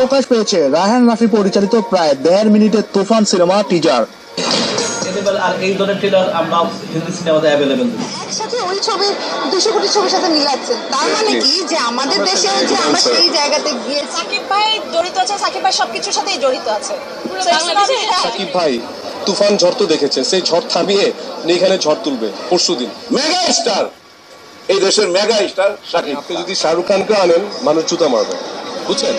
প্রকাশ পেয়েছে রায়হান রাফি পরিচালিত প্রায় 1.5 মিনিটের তুফান সিনেমা টিজার। আর এই ধরনের ট্রেলার আমরা হিন্দি সিনেমাতে অ্যাভেলেবেল। একসাথে ওই ছবির 200 কোটি ছবির সাথে মিলাচ্ছেন, তার মানে কি যে আমাদের দেশেও যে আমরা সেই জায়গাতে গিয়ে সাকিব ভাই জড়িত আছে, সাকিব ভাই সবকিছুর সাথেই জড়িত আছে। সাকিব ভাই তুফান ঝড় তো দেখেছেন, সেই ঝড় থামিয়ে এখানে ঝড় তুলবে পরশুদিন। মেগা স্টার, এই দেশের মেগা স্টার সাকিব। আপনি যদি শাহরুখ খানকে আনেন মানুষ জুতা মারবে, বুঝছেন?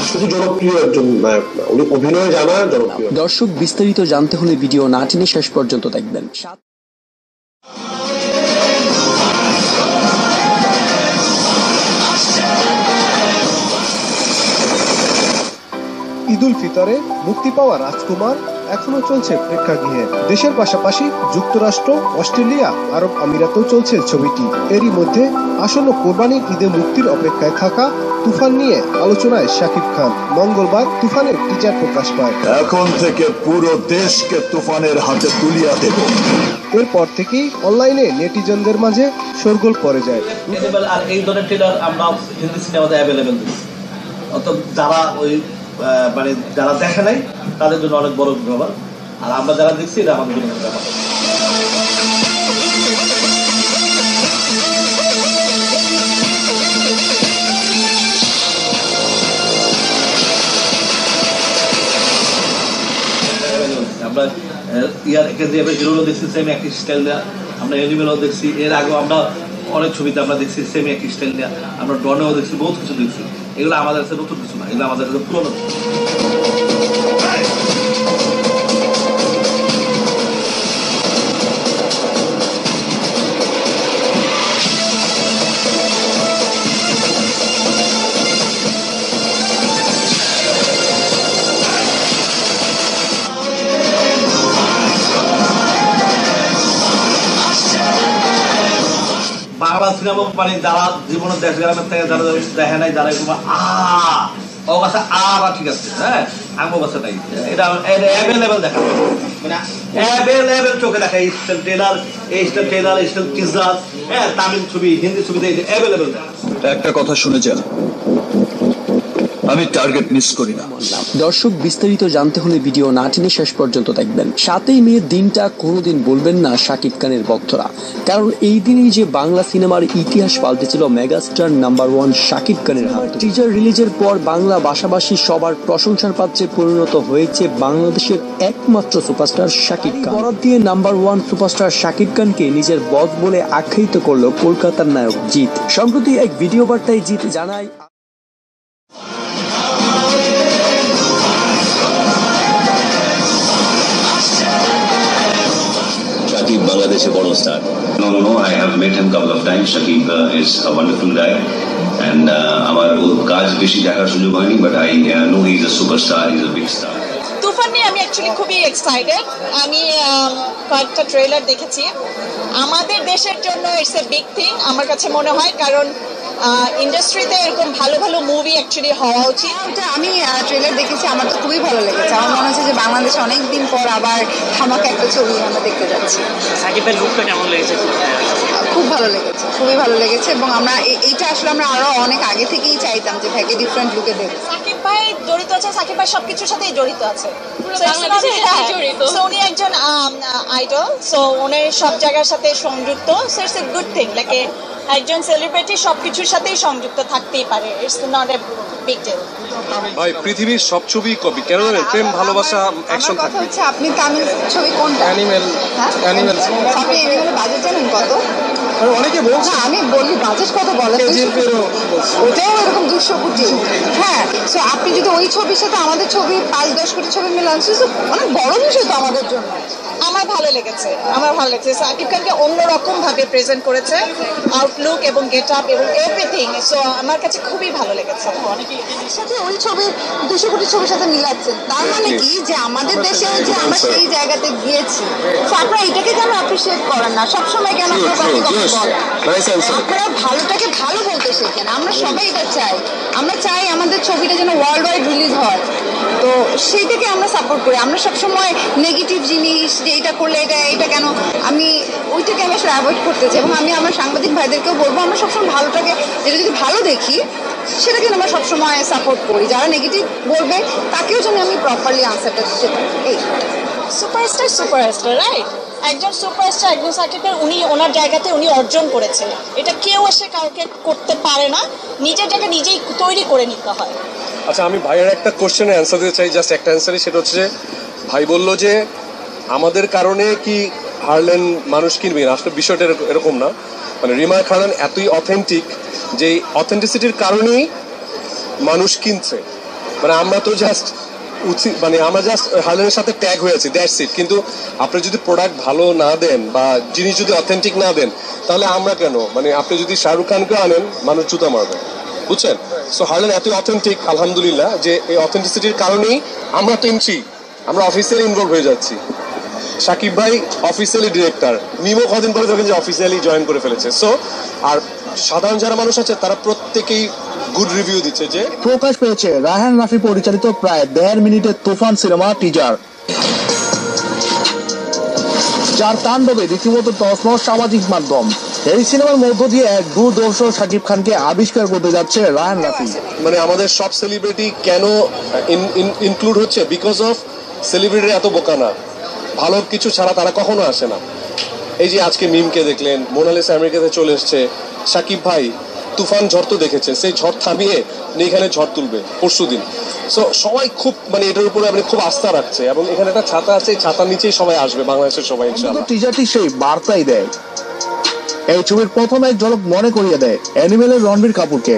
শুধু জনপ্রিয় একজন নায়ক না, উনি অভিনয় জানা জনপ্রিয়। দর্শক বিস্তারিত জানতে হলে ভিডিও না টেনে শেষ পর্যন্ত দেখবেন। ঈদুল ফিতরে মুক্তি পাওয়া রাজকুমার এখনো চলছে প্রেক্ষাগৃহে। দেশের পাশাপাশি যুক্তরাষ্ট্র, অস্ট্রেলিয়া, আরব আমিরাতেও চলছে ছবিটি। এরই মধ্যে আসন্ন কোরবানির ঈদে মুক্তির অপেক্ষায় থাকা তুফান নিয়ে আলোচনায় শাকিব খান। মঙ্গলবার তুফানের টিজার প্রকাশ পায়। এখন থেকে পুরো দেশকে তুফানের হাতে তুলিয়া দেব। এরপর থেকেই অনলাইনে নেটিজনদের মাঝে শোরগোল পড়ে যায়। আর এই ধরনের ট্রেলার আমরা হিন্দি সিনেমাতে অ্যাভেলেবেল দিচ্ছি। অর্থাৎ যারা ওই মানে যারা দেখে নাই তাদের জন্য অনেক বড় ব্যাপার, আর আমরা যারা দেখছি এটা আমাদের জন্য ব্যাপার। আমরা হিরোও দেখছি সেম একই স্টাইল দেওয়া, আমরা এনিমেলও দেখছি, এর আগেও আমরা অনেক ছবিতে আমরা দেখছি সেম একই স্টাইল দেওয়া, আমরা ডনেও দেখছি, বহুত কিছু দেখছি। এগুলো আমাদের কাছে নতুন কিছু না, এগুলো আমাদের কাছে পুরোনো। বাংলা সিনেমা মানে যারা জীবনের দেশ গ্রামের থেকে যারা দেখে নাই, যারা ও কাছে ঠিক আছে, হ্যাঁ আমার কাছে নাই, এটা অ্যাভেলেবেল দেখা মানে অ্যাভেলেবেল চোখে দেখা। এই ট্রেলার, এই ট্রেলার, এই টিজার, হ্যাঁ তামিল ছবি, হিন্দি ছবিতে অ্যাভেলেবেল দেখা। একটা কথা শুনেছেন, আমি টার্গেট মিস করি না। দর্শক বিস্তারিত জানতে হলে ভিডিও না টেনে শেষ পর্যন্ত দেখবেন। 7ই মে দিনটা কোনোদিন বলবেন না শাকিব খানের ভক্তরা, কারণ এই দিনই যে বাংলা সিনেমার ইতিহাস পাল্টেছিল মেগাস্টার নাম্বার 1 শাকিব খানের হাতে। টিজার রিলিজের পর বাংলা ভাষাভাষী সবার প্রশংসার পাত্রে পরিণত হয়েছে বাংলাদেশের একমাত্র সুপারস্টার শাকিব খান। বরাত দিয়ে নাম্বার 1 সুপারস্টার শাকিব খানকে নিজের বস বলে আখ্যায়িত করলো কলকাতার নায়ক জিৎ। সম্প্রতি এক ভিডিও বার্তায় জিৎ জানায়, Shakib, Bangladesh is a born star. No, I have met him a couple of times. Shakib is a wonderful guy, and আমার কাজ বেশি দেখার সুযোগ হয়নি, but I know he is a superstar, he is a big star. তুফান নিয়ে আমি actually খুবই excited. আমি কয়েকটা ট্রেলার দেখেছি। আমাদের দেশের জন্য ইটস এ বিগ থিং আমার কাছে মনে হয়, কারণ ইন্ডাস্ট্রিতে এরকম ভালো ভালো মুভি অ্যাকচুয়ালি হওয়া উচিত। এটা আমি ট্রেলার দেখেছি, আমার তো খুবই ভালো লেগেছে। আমার মনে হচ্ছে যে বাংলাদেশে অনেকদিন পর আবার ধামাকা একটা ছবি আমরা দেখতে যাচ্ছি। সাকিবের লুকটা কেমন লেগেছে? খুব ভালো লেগেছে, খুবই ভালো লেগেছে, এবং আমরা এইটা আসলে আমরা আরো অনেক আগে থেকেই চাইতাম যে ভাইকে ডিফারেন্ট লুকে দেখব। সাকিব ভাই জড়িত আছে, সাকিব ভাই সবকিছুর সাথেই জড়িত আছে। উনি একজন আইডল, সো ওনার সব জায়গার সাথে সংযুক্ত। So it's a good thing, like একজন সেলিব্রিটি সবকিছুর সাথেই সংযুক্ত থাকতেই পারে। It's not a big deal. ভাই পৃথিবীর সব ছবি কপি, কেন জানেন? প্রেম, ভালোবাসা, অ্যাকশন কথা হচ্ছে আপনি তামিল ছবি কোনটা? অ্যানিমেল। অ্যানিমেল। আপনি অ্যানিমেলের বাজেট জানেন কত? অনেকে বলছে, আমি বলি বাজেট কত বলেন, ওটাও এরকম 200 কোটি। হ্যাঁ, সো আপনি যদি ওই ছবির সাথে আমাদের ছবি 5-10 কোটি ছবি মিলান, অনেক বড় বিষয় তো আমাদের জন্য। আমার ভালো লেগেছে, আমার ভালো লেগেছে। সাকিব খানকে অন্যরকম ভাবে প্রেজেন্ট করেছে, আউটলুক এবং গেট আপ এবং এভরিথিং। সো আমার কাছে খুবই ভালো লেগেছে। সাথে ওই ছবি 200 কোটি ছবির সাথে মিলাচ্ছেন, তার মানে কি যে আমাদের দেশেও যে আমরা সেই জায়গাতে গিয়েছি। তো আপনারা এটাকে কেন অ্যাপ্রিসিয়েট করেন না? সবসময় কেন আপনারা ভালোটাকে ভালো বলতে শেখেন। আমরা সবাই এটা চাই। আমরা চাই আমাদের ছবিটা যেন ওয়ার্ল্ড ওয়াইড রিলিজ হয়, তো সেইটাকে আমরা সাপোর্ট করি। আমরা সবসময় নেগেটিভ জিনিস যে এটা করলে এটা কেন, আমি ওইটাকে আমি আসলে অ্যাভয়েড করতে চাই। এবং আমি আমার সাংবাদিক ভাইদেরকেও বলবো আমরা সবসময় ভালোটাকে, যেটা যদি ভালো দেখি সেটাকে আমরা সবসময় সাপোর্ট করি। যারা নেগেটিভ বলবে তাকেও যেন আমি প্রপারলি আনসারটা দিতে পারি। এই সুপারস্টার রাইট, একজন সুপারস্টার, একজন সাকিবের উনি ওনার জায়গাতে উনি অর্জন করেছে। এটা কেউ এসে কাউকে করতে পারে না, নিজের জায়গা নিজেই তৈরি করে নিতে হয়। আচ্ছা, আমি ভাইয়ের একটা কোশ্চেনের অ্যান্সার দিতে চাই, জাস্ট একটা অ্যান্সারই। সেটা হচ্ছে যে ভাই বললো যে আমাদের কারণে কি হারলেন মানুষ কিনবে না। আসলে বিষয়টা এরকম না। মানে রিমা খান এতই অথেন্টিক যে অথেন্টিসিটির কারণেই মানুষ কিনছে। মানে আমরা তো জাস্ট আমরা জাস্ট হারলেনের সাথে ট্যাগ হয়েছি, দ্যাটস ইট। কিন্তু আপনি যদি প্রোডাক্ট ভালো না দেন বা জিনিস যদি অথেন্টিক না দেন, তাহলে আমরা কেন? মানে আপনি যদি শাহরুখ খানকে আনেন, মানুষ জুতা মারবে, বুঝছেন? সো হারলেন এতই অথেন্টিক, আলহামদুলিল্লাহ, যে এই অথেন্টিসিটির কারণেই আমরা কিনছি, আমরা অফিসিয়ালি ইনভলভ হয়ে যাচ্ছি। শাকিব ভাই অফিসিয়ালি ডিরেক্টর, মিমো কদিন পরে দেখেন যে অফিসিয়ালি জয়েন করে ফেলেছে। সো আর সাধারণ যারা মানুষ আছে তারা প্রত্যেকেই গুড রিভিউ দিচ্ছে। যে প্রকাশ পেয়েছে রায়হান রাফি পরিচালিত প্রায় 1.5 মিনিটের তুফান সিনেমা টিজার, যার তাণ্ডবে রীতিমতো তছনছ সামাজিক মাধ্যম। এই সিনেমার মধ্য দিয়ে এক দুর্দর্শ শাকিব খানকে আবিষ্কার করতে যাচ্ছে রায়হান রাফি। মানে আমাদের সব সেলিব্রিটি কেন ইনক্লুড হচ্ছে? বিকজ অফ সেলিব্রিটি এত বোকা না, ভালো কিছু ছাড়া তারা কখনো আসে না। এই যে আজকে মিমকে দেখলেন, মোনালিসা আমেরিকাতে চলে এসছে, শাকিব ভাই তুফান ঝড় তো দেখেছেন, সেই ঝড় থামিয়ে এখানে ঝড় তুলবে পরশুদিন। সো সবাই খুব মানে এটার উপরে আপনি খুব আস্থা রাখছে, এবং এখানে একটা ছাতা আছে, ছাতার নিচেই সবাই আসবে, বাংলাদেশের সবাই ইনশাআল্লাহ। টিজারটি সেই বার্তাই দেয়। এই ছবির প্রথম এক ঝলক মনে করিয়ে দেয় অ্যানিমেলের রণবীর কাপুরকে।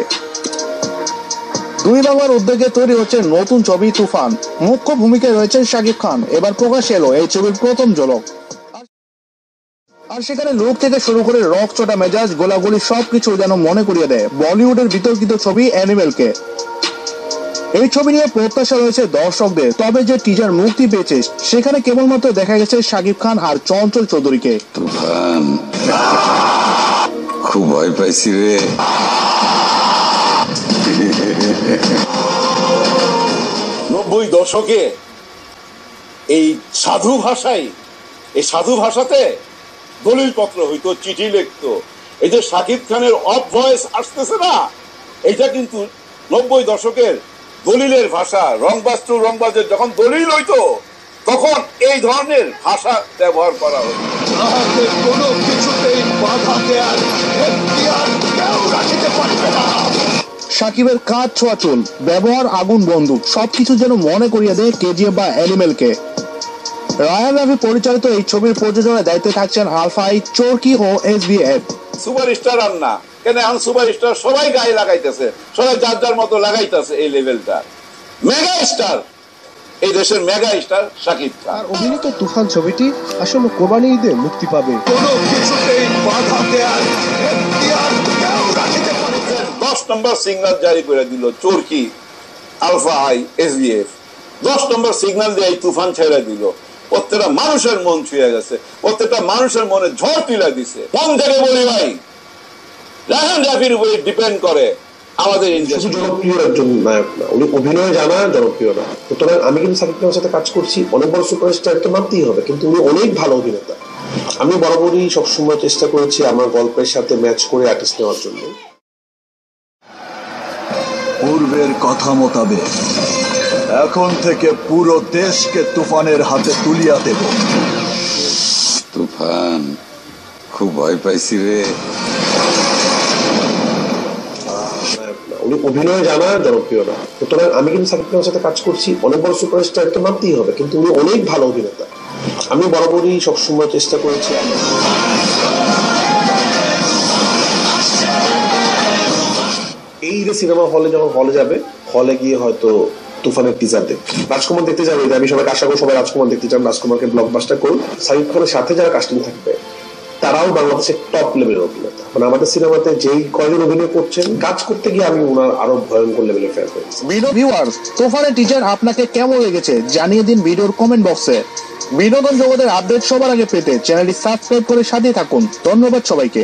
দুই বাংলার উদ্যোগে তৈরি হচ্ছে নতুন ছবি তুফান, মুখ্য ভূমিকায় রয়েছেন শাকিব খান। এবার প্রকাশ এলো এই ছবির প্রথম ঝলক, আর সেখানে লুক থেকে শুরু করে রক চটা মেজাজ, গোলাগুলি সবকিছু যেন মনে করিয়ে দেয় বলিউডের বিতর্কিত ছবি অ্যানিমেলকে। এই ছবি নিয়ে প্রত্যাশা রয়েছে দর্শকদের, তবে যে টিজার মুক্তি পেয়েছে সেখানে কেবলমাত্র দেখা গেছে শাকিব খান আর চঞ্চল চৌধুরীকে। তুফান, খুব ভয় পাইছি রে। 90 দশকে এই সাধু ভাষায়, এই সাধু ভাষাতে দলিল পত্র হইতো, চিঠি লিখতো। এই যে শাকিব খানের অফ ভয়েস আসতেছে না, এটা কিন্তু 90 দশকের দলিলের ভাষা। রংবাজের যখন দলিল হইতো তখন এই ধরনের ভাষা ব্যবহার করা হতো। কোনো কিছুতেই বাধা দেয়ার এখতিয়ার কেউ রাখিতে পারবে না। শাকিবের কাজ ছোঁয়া চুল, ব্যবহার আগুন বন্দুক, সবকিছু যেন মনে করিয়ে দেয় কেজিএফ বা অ্যানিমেলকে। রায়হান রাফি পরিচালিত এই ছবির প্রযোজনার দায়িত্বে থাকছেন আলফাই, চরকি ও SBF। সুপারস্টার আর না কেন, এখন সুপারস্টার সবাই গায়ে লাগাইতেছে, সবাই যার যার মতো লাগাইতেছে এই লেভেলটা। মেগা স্টার, এই দেশের মেগা স্টার শাকিব খান। আর অভিনীত তুফান ছবিটি আসলে কোরবানি ঈদে মুক্তি পাবে। কোনো কিছুতেই বাধা দেয়ার এখতিয়ার কেউ রাখিতে পারবে না। 10 নম্বর সিগন্যাল জারি করে দিল চরকি, আলফা আই, SBF 10 নম্বর সিগন্যাল দিয়ে এই তুফান ছেড়ে দিল। প্রত্যেকটা মানুষের মন ছুঁয়ে গেছে, প্রত্যেকটা মানুষের মনে ঝড় তুলে দিছে। মন থেকে বলি ভাই, রায়হান রাফির উপরে ডিপেন্ড করে আমাদের ইন্ডাস্ট্রি। জনপ্রিয় একজন নায়ক না, উনি অভিনয় জানা, জনপ্রিয় না। সুতরাং আমি কিন্তু শাকিব খানের সাথে কাজ করছি, অনেক বড় সুপারস্টার তো মানতেই হবে, কিন্তু উনি অনেক ভালো অভিনেতা। আমি বরাবরই সবসময় চেষ্টা করেছি আমার গল্পের সাথে ম্যাচ করে আর্টিস্ট নেওয়ার জন্য। পূর্বের কথা মোতাবেক এখন থেকে পুরো দেশকে তুফানের হাতে তুলিয়া দেব। তুফান, খুব ভয় পাইছি রে। উনি অভিনয় জানা, জনপ্রিয় না। সুতরাং আমি কিন্তু শাকিব খানের সাথে কাজ করছি, অনেক বড় সুপারস্টার তো মানতেই হবে, কিন্তু উনি অনেক ভালো অভিনেতা। আমি বরাবরই সবসময় চেষ্টা করেছি। এই যে সিনেমা হলে যখন হলে যাবে, হলে গিয়ে হয়তো তুফানের টিজার দেখবে, রাজকুমার দেখতে যাবে। আমি সবাই আশা করি সবাই রাজকুমার দেখতে চান, রাজকুমারকে ব্লকবাস্টার করুন। শাকিব খানের সাথে যারা কাস্টিং থাকবে তারাও বাংলাদেশের টপ লেভেলের অভিনেতা। মানে আমাদের সিনেমাতে যেই কয়জন অভিনয় করছেন, কাজ করতে গিয়ে আমি ওনার আরো ভয়ঙ্কর লেভেলের ফ্যান হয়েছি। ভিউয়ার্স, তুফানের টিজার আপনাকে কেমন লেগেছে জানিয়ে দিন ভিডিওর কমেন্ট বক্সে। বিনোদন জগতের আপডেট সবার আগে পেতে চ্যানেলটি সাবস্ক্রাইব করে সাথে থাকুন। ধন্যবাদ সবাইকে।